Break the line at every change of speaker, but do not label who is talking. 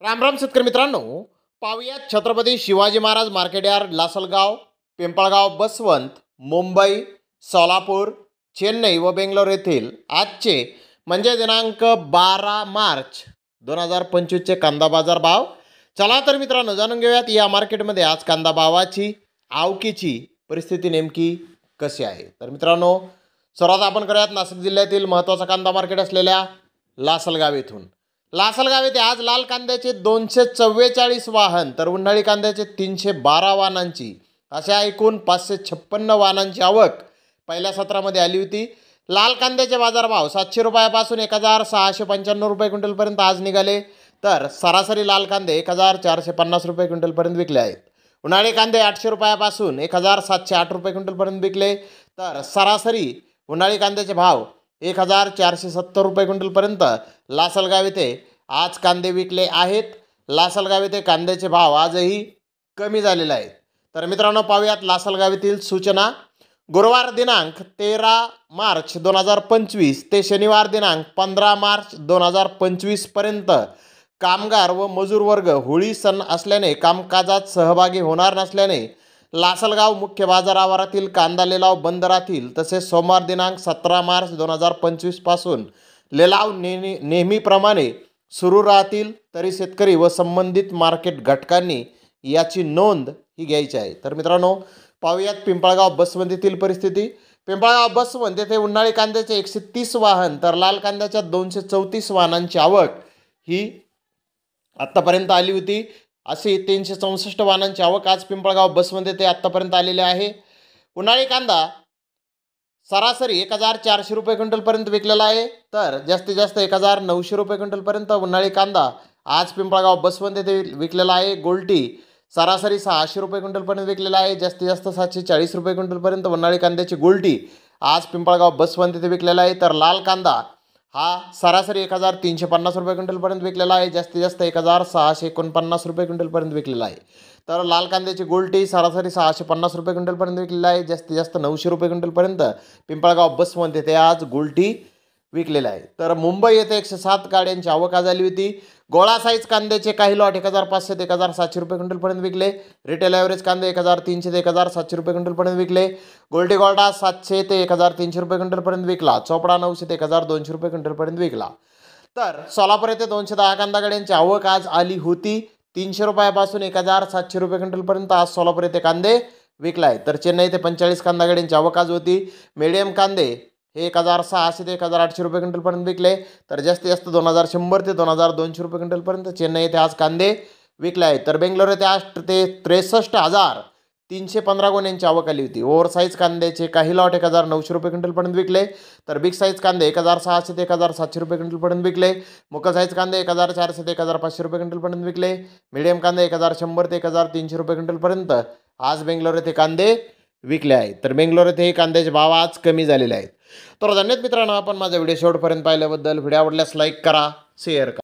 राम राम शेतकरी मित्रांनो, पाहुयात छत्रपती शिवाजी महाराज मार्केट यार्ड, लासलगाव, पिंपळगाव, बसवंत, मुंबई, सोलापूर, चेन्नई व बेंगलोर येथील आजचे म्हणजे दिनांक 12 मार्च 2025चे कांदा बाजार भाव. चला तर मित्रांनो, जाणून घेऊयात या मार्केटमध्ये आज कांदा भावाची आवकीची परिस्थिती नेमकी कशी आहे. तर मित्रांनो, सर्वात आपण करूयात नाशिक जिल्ह्यातील महत्त्वाचा कांदा मार्केट असलेल्या लासलगाव येथून. लासलगाव येथे आज लाल कांद्याचे 244 वाहन तर उन्हाळी कांद्याचे 312 वाहनांची अशा एकूण 556 वाहनांची आवक पहिल्या सत्रामध्ये आली होती. लाल कांद्याचे बाजारभाव 700 रुपयापासून 1695 रुपये क्विंटलपर्यंत आज निघाले. तर सरासरी लाल कांदे 1450 रुपये क्विंटलपर्यंत विकले आहेत. उन्हाळी कांदे 800 रुपयापासून 1708 रुपये क्विंटलपर्यंत विकले. तर सरासरी उन्हाळी कांद्याचे भाव 1470 रुपये क्विंटलपर्यंत लासलगाव येथे आज कांदे विकले आहेत. लासलगाव येथे कांद्याचे भाव आजही कमी झालेले आहेत. तर मित्रांनो, पाहूयात लासलगाव येथील सूचना. गुरुवार दिनांक 13 मार्च 2025 ते शनिवार दिनांक 15 मार्च 2025 पर्यंत कामगार व मजूर वर्ग होळी सण असल्याने कामकाजात सहभागी होणार नसल्याने लासलगाव मुख्य बाजारावरील कांदा लिलाव बंद राहतील. तसेच सोमवार दिनांक 17 मार्च 2025 पासून लिलाव नेहमीप्रमाणे सुरू राहतील. तरी शेतकरी व संबंधित मार्केट घटकांनी याची नोंद ही घ्यायची आहे. तर मित्रांनो, पाहूयात पिंपळगाव बसवंत येथील परिस्थिती. पिंपळगाव बसवंत येथे उन्हाळी कांद्याचे 130 वाहन तर लाल कांद्याच्या 234 वाहनांची आवक ही आत्तापर्यंत आली होती. अशी 364 वाहनांची आवक आज पिंपळगाव बसवंत येथे आत्तापर्यंत आलेली आहे. उन्हाळी कांदा सरासरी 1400 रुपये क्विंटलपर्यंत विकलेला आहे. तर जास्तीत जास्त 1900 रुपये क्विंटलपर्यंत उन्हाळी कांदा आज पिंपळगाव बसवंत येथे विकलेला आहे. गोल्टी सरासरी 600 रुपये क्विंटलपर्यंत विकलेला आहे. जास्तीत जास्त 740 रुपये क्विंटलपर्यंत उन्हाळी कांद्याची गोल्टी आज पिंपळगाव बसवंत येथे विकलेला आहे. तर लाल कांदा हा सरासरी 1350 रुपये क्विंटलपर्यंत विकलेला आहे. जास्तीत जास्त 1649 रुपये क्विंटलपर्यंत विकलेला आहे. तर लाल कांद्याची गोल्टी सरासरी 650 रुपये क्विंटलपर्यंत विकलेला आहे. जास्तीत जास्त 900 रुपये क्विंटलपर्यंत पिंपळगाव बसवंत येथे आज गोल्टी विकलेला आहे. तर मुंबई येथे 107 गाड्यांची आवक आज झाली होती. गोळा साईज कांद्याचे काही लॉट 1500 ते 1700 रुपये क्विंटलपर्यंत विकले. रिटेल ॲव्हरेज कांदे 1300 ते 1700 रुपये क्विंटलपर्यंत विकले. गोल्डी गोल्डा 700 ते 1300 रुपये क्विंटलपर्यंत विकला. चोपडा 900 ते 1200 रुपये क्विंटलपर्यंत विकला. तर सोलापूर येथे 210 कांदा गाड्यांची आवक आज आली होती. 300 रुपयापासून 1700 रुपये क्विंटलपर्यंत आज सोलापूर येथे कांदे विकला आहे. तर चेन्नई येथे 45 कांदा गाड्यांची आवक आज होती. मीडियम कांदे हे 1600 ते 1800 रुपये क्विंटलपर्यंत विकले. तर जास्तीत जास्त 2100 ते 2200 रुपये क्विंटलपर्यंत चेन्नई येथे आज कांदे विकले आहेत. तर बेंगलोर येथे 8 ते 63,315 गोण्यांची आवक आली होती. ओव्हरसाईज कांद्याचे काही लॉट 1900 रुपये क्विंटलपर्यंत विकले. तर बिग साईज कांदे 1600 ते 1700 रुपये क्विंटलपर्यंत विकले. मोकल साईज कांदे 1400 ते 1500 रुपये क्विंटलपर्यंत विकले. मीडियम कांदे 1100 ते 1300 रुपये क्विंटलपर्यंत आज बेंगलोर येथे कांदे विकले आहेत. तर बेंगलोर येथे कांद्याचे भाव आज कमी झालेले आहेत. तर धन्यवाद मित्रांनो, आपण माझा व्हिडिओ शेवटपर्यंत पाहिल्याबद्दल. व्हिडिओ आवडल्यास लाईक करा, शेअर करा.